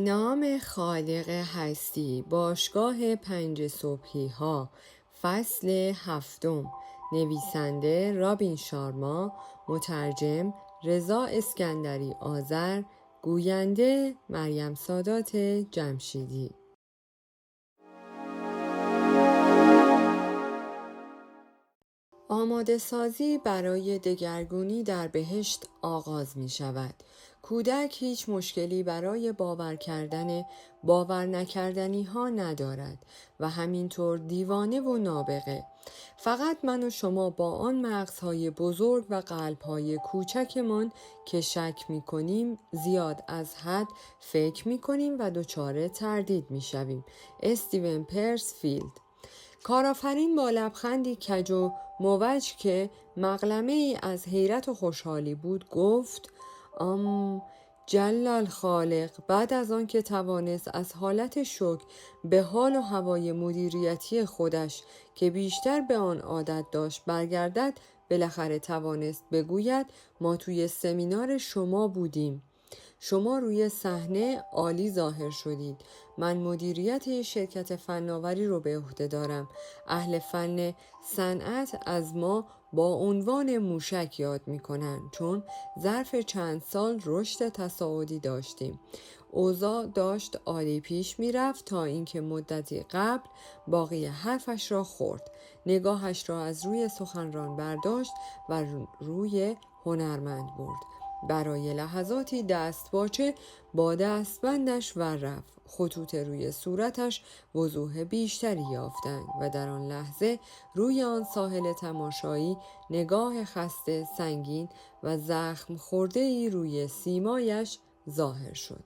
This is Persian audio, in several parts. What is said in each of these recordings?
نام خالق هستی، باشگاه 5 صبحی ها، فصل 7. نویسنده رابین شارما، مترجم رضا اسکندری آذر، گوینده مریم سادات جمشیدی. آماده سازی برای دگرگونی در بهشت آغاز می شود. کودک هیچ مشکلی برای باور نکردنی ها ندارد و همینطور دیوانه و نابغه. فقط من و شما با آن مغزهای بزرگ و قلبهای کوچکمان که شک می کنیم، زیاد از حد فکر می کنیم و دچار تردید می شویم. استیون پرسفیلد. کارآفرین با لبخندی کج و موج که مقلمه ای از حیرت و خوشحالی بود گفت: جل الخالق. بعد از آن که توانست از حالت شوک به حال و هوای مدیریتی خودش که بیشتر به آن عادت داشت برگردد، بالاخره توانست بگوید: ما توی سمینار شما بودیم. شما روی صحنه عالی ظاهر شدید. من مدیریت شرکت فناوری رو به عهده دارم. اهل فن صنعت از ما با عنوان موشک یاد میکنن، چون ظرف چند سال رشد تصاعدی داشتیم. اوضاع داشت عالی پیش میرفت تا اینکه مدتی قبل باقی حرفش را خورد. نگاهش را از روی سخنران برداشت و روی هنرمند برد. برای لحظاتی دستپاچه با دستبندش ور رفت. خطوط روی صورتش وضوح بیشتری یافتند و در آن لحظه روی آن ساحل تماشایی نگاه خسته، سنگین و زخم خورده‌ای روی سیمایش ظاهر شد.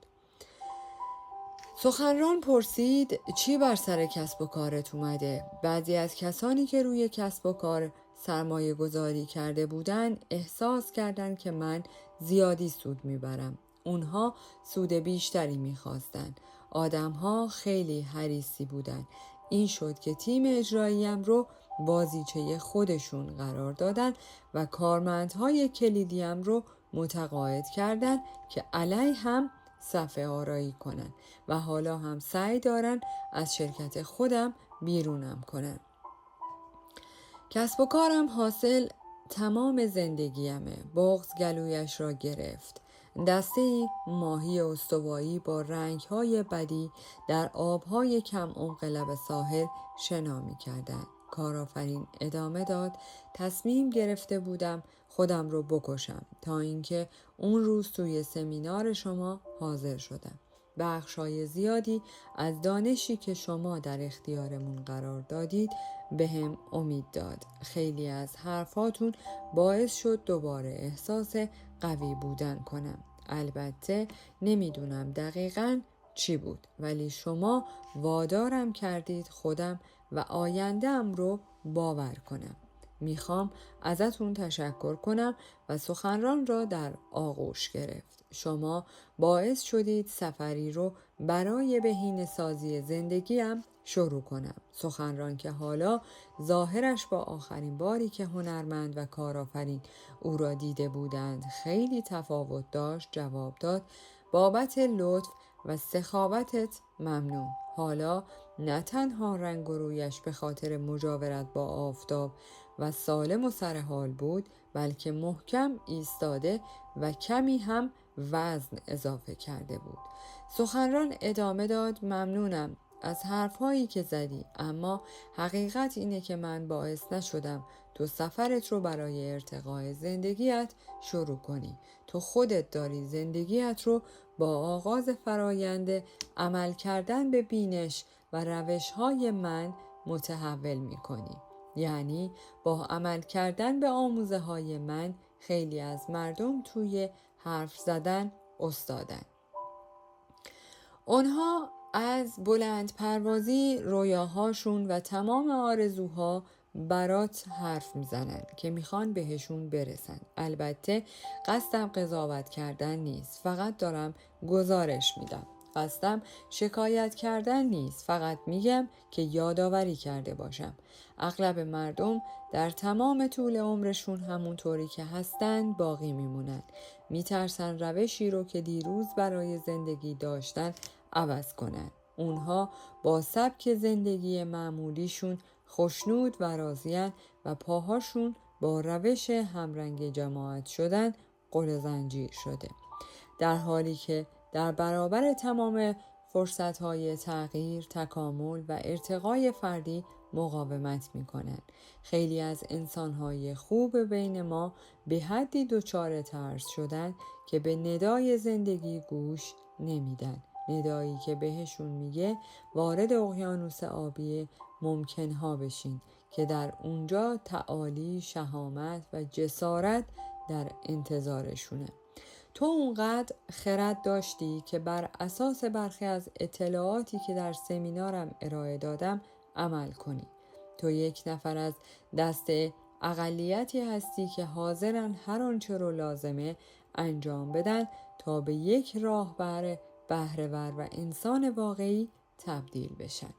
سخنران پرسید: چی بر سر کسب و کارت اومده؟ بعضی از کسانی که روی کسب و کار سرمایه گذاری کرده بودند احساس کردند که من زیادی سود میبرم. اونها سود بیشتری میخواستند. آدمها خیلی حریصی بودند. این شد که تیم اجراییم رو بازیچه خودشون قرار دادن و کارمندهای کلیدیم رو متقاعد کردند که علی هم صفحه آرایی کنن و حالا هم سعی دارن از شرکت خودم بیرونم کنن. کسب و کارم حاصل تمام زندگیمه. بغض گلویش را گرفت. دسته‌ای ماهی استوایی با رنگ‌های بدی در آب‌های کم عمق لب ساحل شنا می‌کردند. کارآفرین ادامه داد: تصمیم گرفته بودم خودم رو بکشم تا اینکه اون روز توی سمینار شما حاضر شدم. بخشای زیادی از دانشی که شما در اختیارمون قرار دادید به هم امید داد. خیلی از حرفاتون باعث شد دوباره احساس قوی بودن کنم. البته نمیدونم دقیقاً چی بود، ولی شما وادارم کردید خودم و آینده‌ام رو باور کنم. میخوام ازتون تشکر کنم و سخنران را در آغوش گرفت. شما باعث شدید سفری رو برای بهینه‌سازی زندگیم شروع کنم. سخنران که حالا ظاهرش با آخرین باری که هنرمند و کارآفرین او را دیده بودند خیلی تفاوت داشت جواب داد: بابت لطف و سخاوتت ممنون. حالا نه تنها رنگ و رویش به خاطر مجاورت با آفتاب و سالم و سرحال بود، بلکه محکم ایستاده و کمی هم وزن اضافه کرده بود. سخنران ادامه داد: ممنونم از حرفهایی که زدی، اما حقیقت اینه که من باعث نشدم تو سفرت رو برای ارتقای زندگیت شروع کنی. تو خودت داری زندگیت رو با آغاز فرایند عمل کردن به بینش و روش‌های من متحول می‌کنی. یعنی با عمل کردن به آموزه های من خیلی از مردم توی حرف زدن استادن. اونها از بلند پروازی، رویاهاشون و تمام آرزوها برات حرف میزنن که میخوان بهشون برسن. البته قصدم قضاوت کردن نیست، فقط دارم گزارش میدم. قصدم شکایت کردن نیست، فقط میگم که یادآوری کرده باشم. اغلب مردم در تمام طول عمرشون همونطوری که هستن باقی میمونن. میترسن روشی رو که دیروز برای زندگی داشتن عوض کنن. اونها با سبک زندگی معمولیشون خوشنود و راضین و پاهاشون با روش همرنگ جماعت شدن قل زنجیر شده، در حالی که در برابر تمام فرصت‌های تغییر، تکامل و ارتقای فردی مقاومت می‌کنند. خیلی از انسان‌های خوب بین ما به حدی دچار ترس شدند که به ندای زندگی گوش نمیدن. ندایی که بهشون میگه وارد اقیانوس آبی ممکنها بشین که در اونجا تعالی، شهامت و جسارت در انتظارشونه. تو اونقدر خرد داشتی که بر اساس برخی از اطلاعاتی که در سمینارم ارائه دادم عمل کنی. تو یک نفر از دست اقلیتی هستی که حاضرن هر آنچه رو لازمه انجام بدن تا به یک راهبر بهره‌ور و انسان واقعی تبدیل بشن.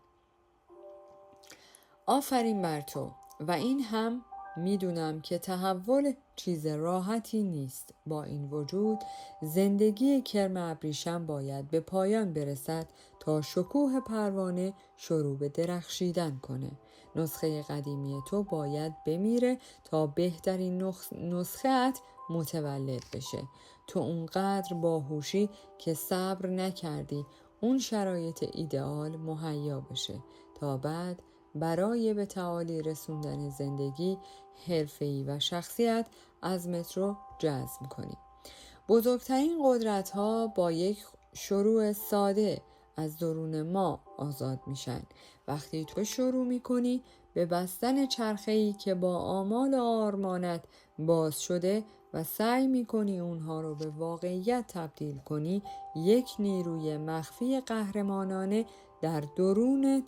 آفرین بر تو. و این هم میدونم که تحول چیز راحتی نیست. با این وجود زندگی کرم ابریشم باید به پایان برسد تا شکوه پروانه شروع به درخشیدن کنه. نسخه قدیمی تو باید بمیره تا بهترین نسخه‌ات متولد بشه. تو اونقدر باهوشی که صبر نکردی اون شرایط ایدئال مهیا بشه تا بعد برای به تعالی رسوندن زندگی حرفه‌ای و شخصیت عزمت رو جزم کنی. بزرگترین قدرت ها با یک شروع ساده از درون ما آزاد میشن. وقتی تو شروع میکنی به بستن چرخه‌ای که با آمال و آرمانت باز شده و سعی میکنی اونها رو به واقعیت تبدیل کنی، یک نیروی مخفی قهرمانانه در درونت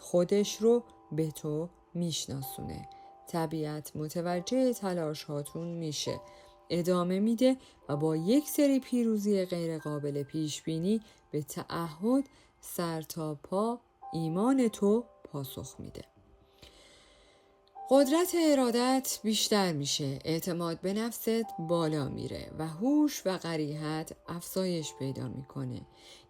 خودش رو به تو میشناسونه. طبیعت متوجه تلاش هاتون میشه، ادامه میده و با یک سری پیروزی غیر قابل پیش بینی به تعهد سر تا پا ایمان تو پاسخ میده. قدرت ارادت بیشتر میشه، اعتماد به نفست بالا میره و هوش و قریحت افزایش پیدا میکنه.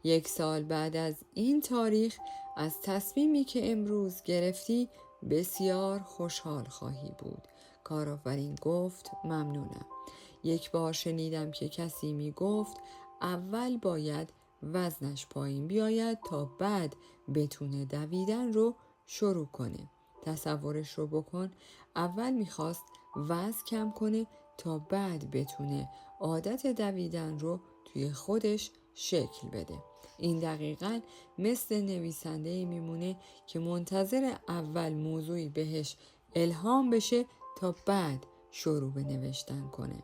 1 سال بعد از این تاریخ از تصمیمی که امروز گرفتی بسیار خوشحال خواهی بود. کارآفرین گفت ممنونم. یک بار شنیدم که کسی می گفت اول باید وزنش پایین بیاید تا بعد بتونه دویدن رو شروع کنه. تصورش رو بکن، اول میخواست وزن کم کنه تا بعد بتونه عادت دویدن رو توی خودش شکل بده. این دقیقاً مثل نویسنده‌ای میمونه که منتظر اول موضوعی بهش الهام بشه تا بعد شروع به نوشتن کنه.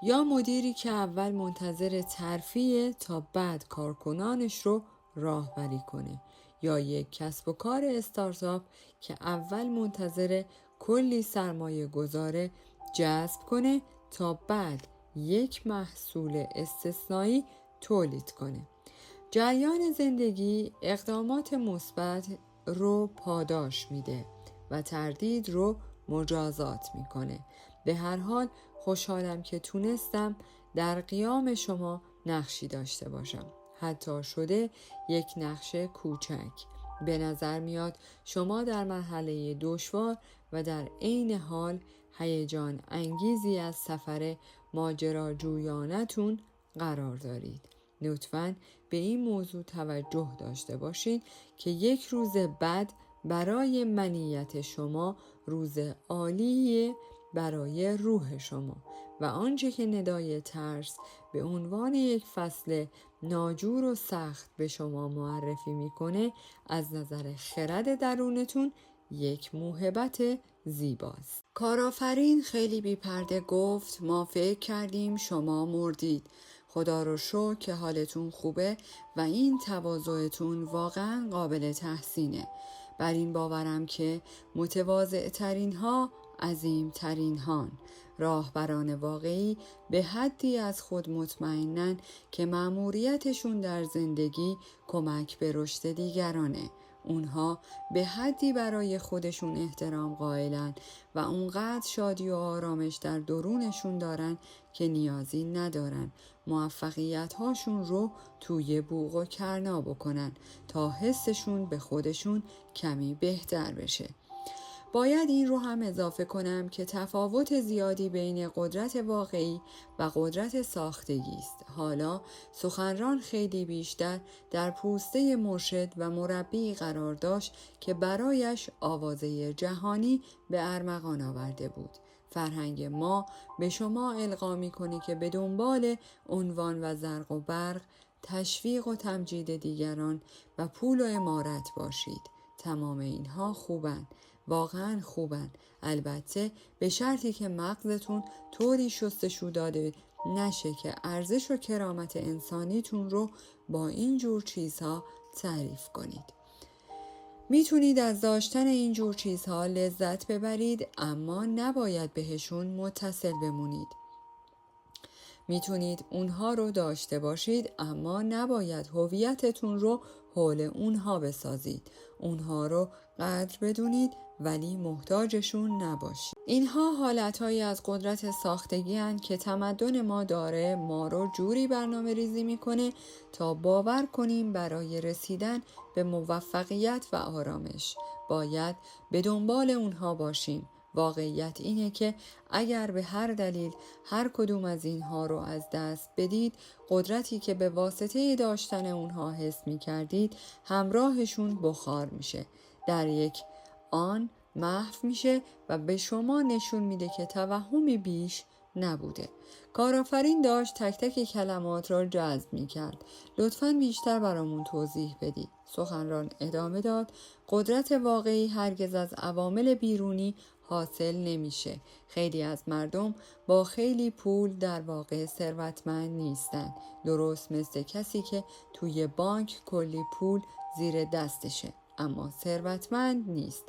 یا مدیری که اول منتظر ترفیع تا بعد کارکنانش رو راهبری کنه. یا یک کسب و کار استارتاپ که اول منتظر کلی سرمایه گذاره جذب کنه تا بعد یک محصول استثنایی تولید کنه. جریان زندگی اقدامات مثبت رو پاداش میده و تردید رو مجازات میکنه. به هر حال خوشحالم که تونستم در قیام شما نقشی داشته باشم، حتی شده یک نقش کوچک. به نظر میاد شما در مرحله دشوار و در عین حال هیجان انگیزی از سفر ماجراجویانه‌تون قرار دارید. لطفاً به این موضوع توجه داشته باشید که یک روز بد برای منیت شما روز عالیه برای روح شما و آنچه که ندای ترس به عنوان یک فصل ناجور و سخت به شما معرفی میکنه از نظر خرد درونتون یک موهبت زیباست. کارآفرین خیلی بی پرده گفت ما فکر کردیم شما مردید. خدا رو شکر که حالتون خوبه و این تواضعتون واقعا قابل تحسینه. بر این باورم که متواضع ترین ها عظیم ترین هان. راهبران واقعی به حدی از خود مطمئنن که مأموریتشون در زندگی کمک به رشد دیگرانه. اونها به حدی برای خودشون احترام قائلن و اونقدر شادی و آرامش در درونشون دارن که نیازی ندارن موفقیت هاشون رو توی بوق و کرنا بکنن تا حسشون به خودشون کمی بهتر بشه. باید این رو هم اضافه کنم که تفاوت زیادی بین قدرت واقعی و قدرت ساختگی است. حالا سخنران خیلی بیشتر در پوسته مرشد و مربی قرار داشت که برایش آوازه جهانی به ارمغان آورده بود. فرهنگ ما به شما القا می‌کنه که به دنبال عنوان و زرق و برق، تشویق و تمجید دیگران و پول و عمارت باشید. تمام اینها خوبن، واقعا خوبن، البته به شرطی که مغزتون طوری شستشو داده نشه که ارزش و کرامت انسانیتون رو با این جور چیزها تعریف کنید. میتونید از داشتن این جور چیزها لذت ببرید، اما نباید بهشون متصل بمونید. میتونید اونها رو داشته باشید، اما نباید هویتتون رو حول اونها بسازید. اونها رو قدر بدونید ولی محتاجشون نباشید. اینها حالتهایی از قدرت ساختگی هستند که تمدن ما داره ما رو جوری برنامه ریزی میکنه تا باور کنیم برای رسیدن به موفقیت و آرامش باید به دنبال اونها باشیم. واقعیت اینه که اگر به هر دلیل هر کدوم از اینها رو از دست بدید، قدرتی که به واسطه داشتن اونها حس می کردید همراهشون بخار میشه، در یک آن محو میشه و به شما نشون میده که توهمی بیش نبوده. کارآفرین داشت تک تک کلمات را جذب میکرد. لطفاً بیشتر برامون توضیح بدید. سخنران ادامه داد: قدرت واقعی هرگز از عوامل بیرونی حاصل نمیشه. خیلی از مردم با خیلی پول در واقع ثروتمند نیستن، درست مثل کسی که توی بانک کلی پول زیر دستشه اما ثروتمند نیست.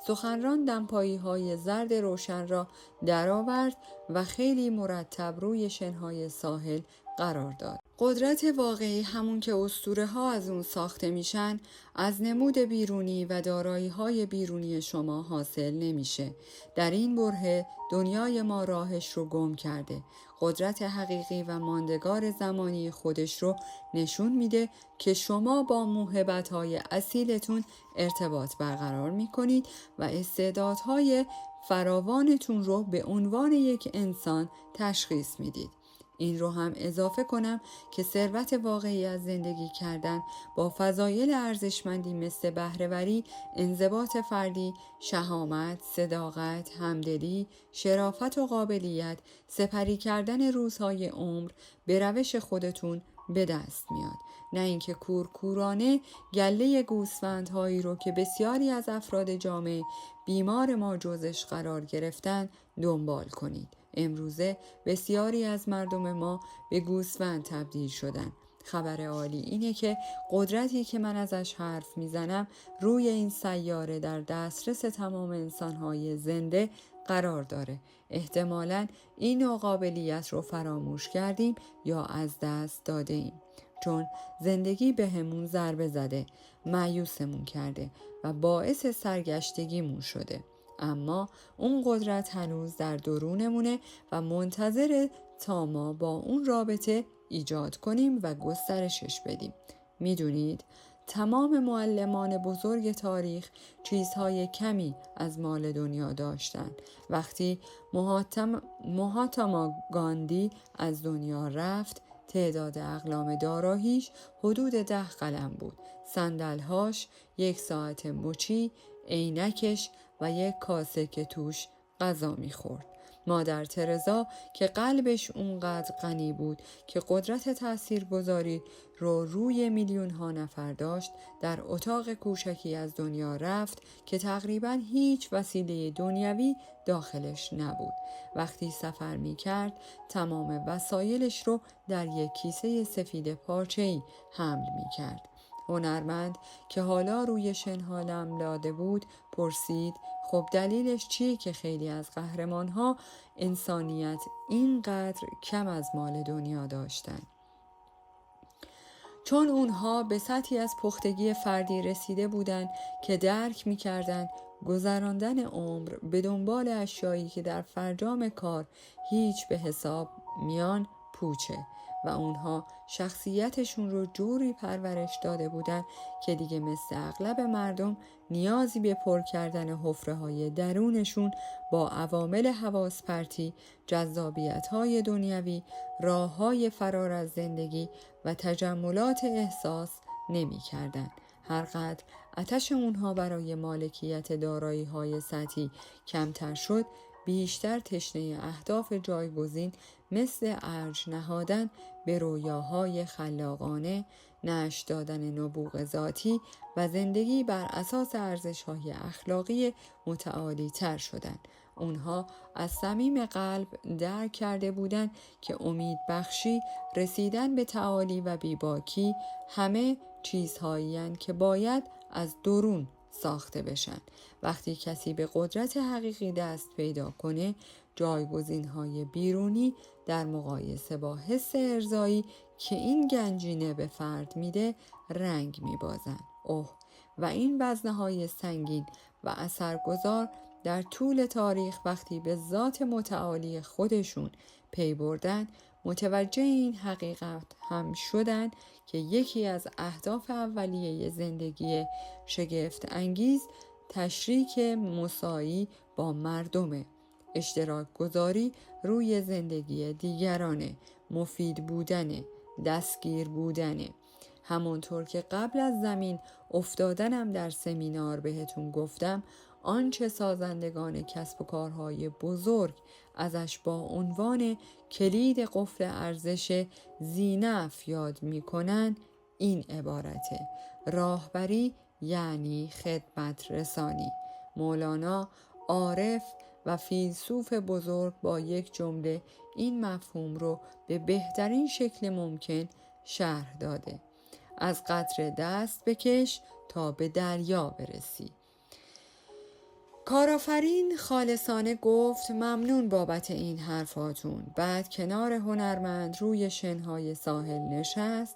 سخنران دمپایی های زرد روشن را درآورد و خیلی مرتب روی شنهای ساحل قرار داد. قدرت واقعی همون که اسطوره ها از اون ساخته میشن از نمود بیرونی و دارایی های بیرونی شما حاصل نمیشه. در این بره دنیای ما راهش رو گم کرده. قدرت حقیقی و ماندگار زمانی خودش رو نشون میده که شما با موهبت های اصیلتون ارتباط برقرار میکنید و استعدادهای فراوانتون رو به عنوان یک انسان تشخیص میدید. این رو هم اضافه کنم که ثروت واقعی از زندگی کردن با فضایل ارزشمندی مثل بهره‌وری، انضباط فردی، شهامت، صداقت، همدلی، شرافت و قابلیت، سپری کردن روزهای عمر به روش خودتون به دست میاد. نه اینکه کورکورانه گله گوسفندهایی رو که بسیاری از افراد جامعه بیمار ما جزش قرار گرفتن دنبال کنید. امروزه بسیاری از مردم ما به گوسفند تبدیل شدن. خبر عالی اینه که قدرتی که من ازش حرف میزنم روی این سیاره در دسترس تمام انسانهای زنده قرار داره. احتمالاً این نوع قابلیت رو فراموش کردیم یا از دست داده ایم، چون زندگی به همون ضربه زده، مایوسمون کرده و باعث سرگشتگیمون شده. اما اون قدرت هنوز در درونمونه و منتظر تا ما با اون رابطه ایجاد کنیم و گسترشش بدیم. میدونید تمام معلمان بزرگ تاریخ چیزهای کمی از مال دنیا داشتن. وقتی مهاتما گاندی از دنیا رفت، تعداد اقلام داراییش حدود 10 قلم بود. صندل‌هاش، 1 ساعت مچی، عینکش و 1 کاسه که توش غذا می‌خورد. مادر ترزا که قلبش اونقدر غنی بود که قدرت تاثیرگذاری رو روی میلیون ها نفر داشت، در اتاق کوچکی از دنیا رفت که تقریباً هیچ وسیله دنیوی داخلش نبود. وقتی سفر می کرد تمام وسایلش رو در 1 کیسه سفید پارچه‌ای حمل می کرد. هنرمند که حالا روی شنها لملاده بود پرسید: خب دلیلش چیه که خیلی از قهرمان‌ها انسانیت اینقدر کم از مال دنیا داشتن؟ چون اونها به سطحی از پختگی فردی رسیده بودند که درک می‌کردند گذراندن عمر به دنبال اشیایی که در فرجام کار هیچ به حساب میان پوچه و اونها شخصیتشون رو جوری پرورش داده بودن که دیگه مثل اغلب مردم نیازی به پر کردن حفره‌های درونشون با عوامل حواس پرتی، جذابیت‌های دنیوی، راه‌های فرار از زندگی و تجملات احساس نمی‌کردند. هرقدر آتش اونها برای مالکیت دارایی‌های سطحی کمتر شد، بیشتر تشنه اهداف جایگزین مثل ارج نهادن به رویاهای خلاقانه، نشأ دادن نبوغ ذاتی و زندگی بر اساس ارزش‌های اخلاقی متعالی تر شدند. اونها از صمیم قلب درک کرده بودند که امید بخشی، رسیدن به تعالی و بیباکی همه چیزهایی که باید از درون ساخته بشن. وقتی کسی به قدرت حقیقی دست پیدا کنه، جایگزین‌های بیرونی در مقایسه با حس ارضایی که این گنجینه به فرد میده رنگ میبازن. و این وزنه‌های سنگین و اثرگذار در طول تاریخ وقتی به ذات متعالی خودشون پی بردن، متوجه این حقیقت هم شدن که یکی از اهداف اولیه زندگی شگفت انگیز تشریک مساعی با مردمه، اشتراک گذاری روی زندگی دیگرانه، مفید بودنه، دستگیر بودنه. همانطور که قبل از زمین افتادنم در سمینار بهتون گفتم، آنچه سازندگان کسب و کارهای بزرگ ازش با عنوان کلید قفل ارزش ذینفع یاد میکنن این عبارته: راهبری یعنی خدمت رسانی. مولانا عارف و فیلسوف بزرگ با یک جمله این مفهوم رو به بهترین شکل ممکن شرح داده: از قطره دست بکش تا به دریا برسی. کارآفرین خالصانه گفت ممنون بابت این حرفاتون. بعد کنار هنرمند روی شنهای ساحل نشست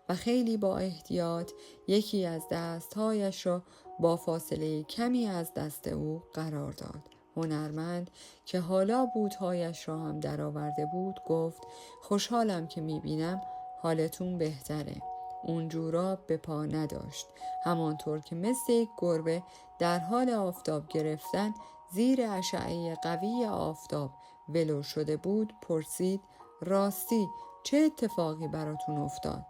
و خیلی با احتیاط یکی از دستهایش را با فاصله کمی از دست او قرار داد. هنرمند که حالا بوتهایش را هم درآورده بود گفت خوشحالم که میبینم حالتون بهتره. اون جوراب به پا نداشت، همانطور که مثل یک گربه در حال آفتاب گرفتن زیر اشعه قوی آفتاب ولو شده بود. پرسید راستی چه اتفاقی براتون افتاد؟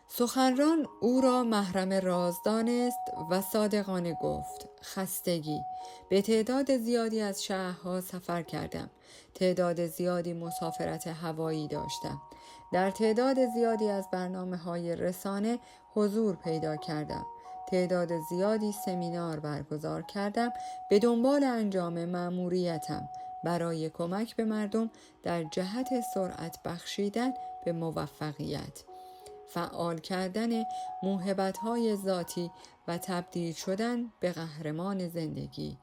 سخنران او را محرم راز دانست و صادقانه گفت خستگی. به تعداد زیادی از شهرها سفر کردم. تعداد زیادی مسافرت هوایی داشتم. در تعداد زیادی از برنامه‌های رسانه حضور پیدا کردم. تعداد زیادی سمینار برگزار کردم به دنبال انجام مأموریتم برای کمک به مردم در جهت سرعت بخشیدن به موفقیت، فعال کردن موهبت‌های ذاتی و تبدیل شدن به قهرمان زندگی.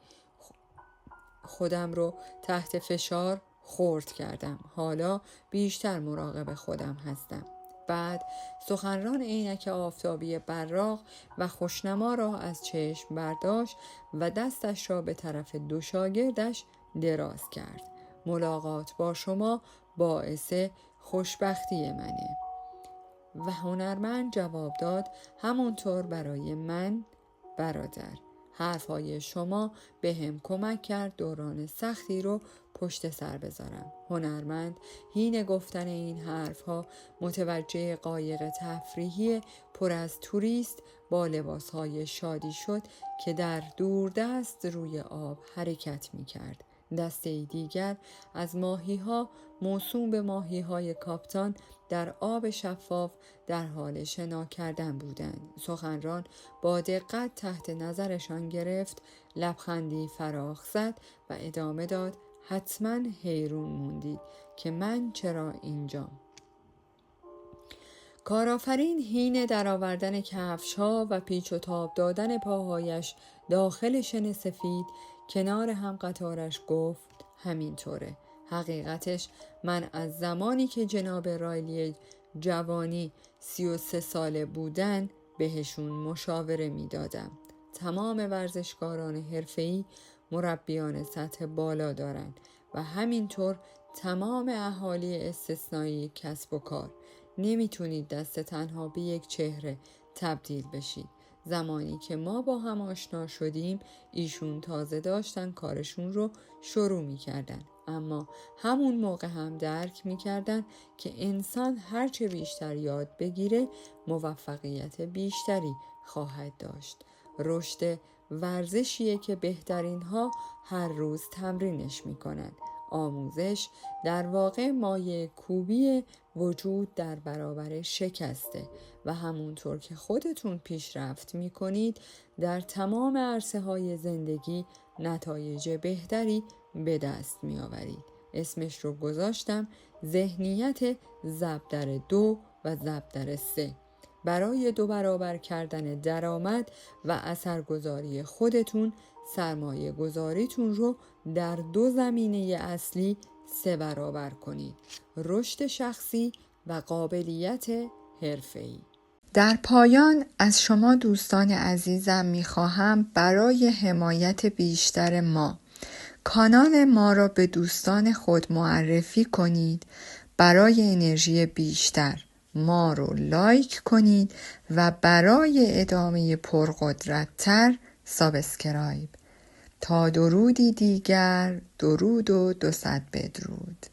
خودم رو تحت فشار خرد کردم. حالا بیشتر مراقب خودم هستم. بعد سخنران عینک آفتابی براق و خوشنما را از چشم برداشت و دستش را به طرف دو شاگردش دراز کرد. ملاقات با شما باعث خوشبختی منه. و هنرمند جواب داد همونطور برای من برادر. حرفهای شما به هم کمک کرد دوران سختی رو پشت سر بذارم. هنرمند حین گفتن این حرفها متوجه قایق تفریحی پر از توریست با لباسهای شادی شد که در دوردست روی آب حرکت می کرد. دسته دیگر از ماهی‌ها موسوم به ماهی‌های کاپتان در آب شفاف در حال شنا کردن بودند. سخنران با دقت تحت نظرشان گرفت، لبخندی فراخ زد و ادامه داد حتما حیرون موندید که من چرا اینجام. کارآفرین حین درآوردن کفش‌ها و پیچ و تاب دادن پاهایش داخل شن سفید کنار هم قطارش گفت همینطوره. حقیقتش من از زمانی که جناب رایلی جوانی 33 ساله بودن بهشون مشاوره میدادم. تمام ورزشکاران حرفه‌ای مربیان سطح بالا دارن و همینطور تمام اهالی استثنایی کسب و کار. نمیتونید دست تنها به یک چهره تبدیل بشید. زمانی که ما با هم آشنا شدیم ایشون تازه داشتن کارشون رو شروع میکردن، اما همون موقع هم درک میکردن که انسان هرچه بیشتر یاد بگیره موفقیت بیشتری خواهد داشت. رشد ورزشیه که بهترین ها هر روز تمرینش میکنن. آموزش در واقع مایه کوبی وجود در برابر شکسته و همونطور که خودتون پیشرفت میکنید در تمام عرصه های زندگی نتایج بهتری به دست میآورید. اسمش رو گذاشتم ذهنیت ضرب در 2 و ضرب در 3. برای 2 برابر کردن درآمد و اثرگذاری خودتون سرمایه گذاریتون رو در 2 زمینه اصلی 3 برابر کنید: رشد شخصی و قابلیت حرفه‌ای. در پایان از شما دوستان عزیزم میخواهم برای حمایت بیشتر ما کانال ما را به دوستان خود معرفی کنید. برای انرژی بیشتر ما رو لایک کنید و برای ادامه پرقدرت‌تر سابسکرایب. تا درودی دیگر، درود و 200 بدرود.